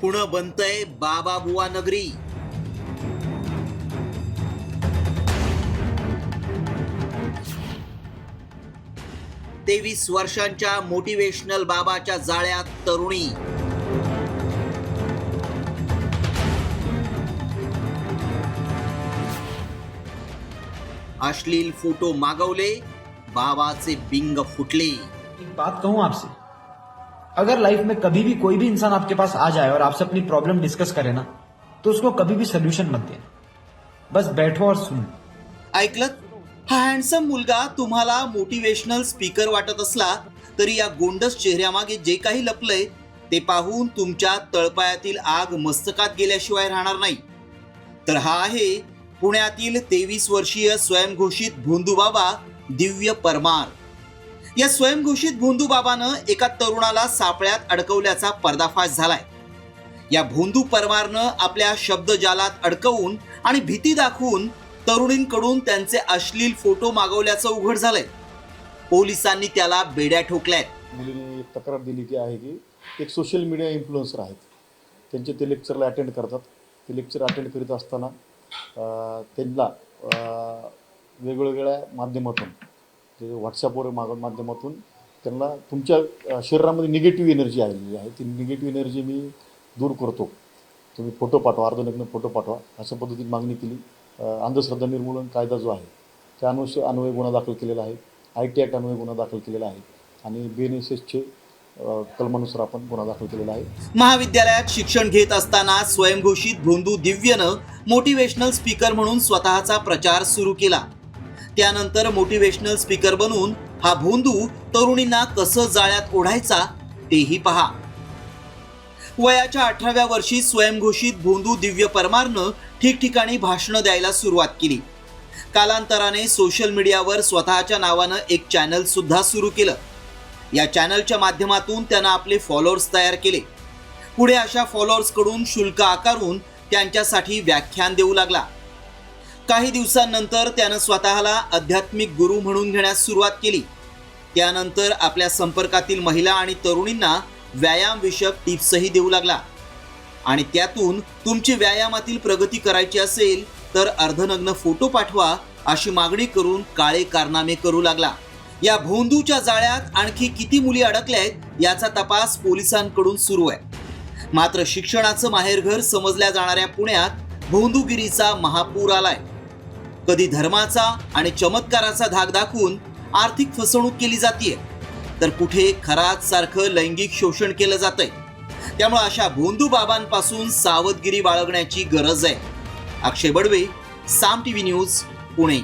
पुणं बनतंय बाबा बुवा नगरी। तेवीस वर्षांच्या मोटिवेशनल बाबाच्या जाळ्यात तरुणी। अश्लील फोटो मागवले, बाबाचे बिंग फुटले। एक बात कहूं आपसे, अगर लाइफ में कभी भी कोई भी इंसान आपके पास आ जाए और आपसे अपनी प्रॉब्लम डिस्कस करे ना, तो उसको कभी भी सोल्यूशन मत देना, बस बैठो और सुनो। ऐकलत? हा हँडसम मुलगा तुम्हाला मोटिवेशनल स्पीकर वाटत असला तरी या गोंडस चेहऱ्यामागे जे काही लपलंय ते पाहून तुमच्या तळपायातील आग मस्तकात गेल्याशिवाय राहणार नाही। तर हा आहे पुण्यातील 23 वर्षीय स्वयंघोषित भोंदू बाबा दिव्य परमार। या स्वयंघोषित भोंदू बाबानं एका तरुणाला सापळ्यात अडकवल्याचा पर्दाफाश झालाय। या भोंदू परमारनं आपल्या शब्दजालात अडकवून आणि भीती दाखवून तरुणींकडून त्यांचे अश्लील फोटो मागवल्याचं उघड झालंय। पोलिसांनी त्याला बेड्या ठोकल्यात। मुलीने एक तक्रार दिली की आहे की एक सोशल मीडिया इन्फ्लुएन्सर आहेत, त्यांचे ते लेक्चरला अटेंड करतात। ते लेक्चर अटेंड करीत असताना त्यांना वेगवेगळ्या माध्यमातून जे व्हॉट्सॲपवर माध्यमातून त्यांना तुमच्या शरीरामध्ये निगेटिव्ह एनर्जी आलेली आहे, ती निगेटिव्ह एनर्जी मी दूर करतो, तुम्ही फोटो पाठवा, अर्धनग्न फोटो पाठवा, अशा पद्धतीने मागणी केली। अंधश्रद्धा निर्मूलन कायदा जो आहे त्या अन्वये गुन्हा दाखल केलेला आहे, IT ॲक्ट अन्वये गुन्हा दाखल केलेला आहे आणि BNSSचे कलमानुसार आपण गुन्हा दाखल केलेला आहे। महाविद्यालयात शिक्षण घेत असताना स्वयंघोषित भोंदू दिव्यनं मोटिवेशनल स्पीकर म्हणून स्वतःचा प्रचार सुरू केला। त्यानंतर मोटिवेशनल स्पीकर बनून हा भोंदू तरुणींना कसं जाळ्यात ओढायचा तेही पहा। वयाच्या 18व्या वर्षी स्वयंघोषित भोंदू दिव्य परमारनं ठिकठिकाणी भाषणं द्यायला सुरुवात केली। कालांतराने सोशल मीडियावर स्वतःच्या नावानं एक चॅनल सुद्धा सुरू केलं। या चॅनलच्या माध्यमातून त्यानं आपले फॉलोअर्स तयार केले। पुढे अशा फॉलोअर्सकडून शुल्क आकारून त्यांच्यासाठी व्याख्यान देऊ लागला। काही दिवसांनंतर त्यानं स्वतःला आध्यात्मिक गुरु म्हणून घेण्यास सुरुवात केली। त्यानंतर आपल्या संपर्कातील महिला आणि तरुणींना व्यायाम विषयक टिप्सही देऊ लागला आणि त्यातून तुमची व्यायामातील प्रगती करायची असेल तर अर्धनग्न फोटो पाठवा अशी मागणी करून काळे कारनामे करू लागला। या भोंदूच्या जाळ्यात आणखी किती मुली अडकल्यात याचा तपास पोलिसांकडून सुरू आहे। मात्र शिक्षणाचं माहेरघर समजल्या जाणाऱ्या पुण्यात भोंदूगिरीचा महापूर आलाय। कधी धर्माचा आणि चमत्काराचा धाक दाखवून आर्थिक फसवणूक केली जाते, तर कुठे खराच सारखं लैंगिक शोषण केलं जातंय। त्यामुळे अशा भोंदू बाबांपासून सावधगिरी बाळगण्याची गरज आहे। अक्षय बडवे, साम TV न्यूज, पुणे।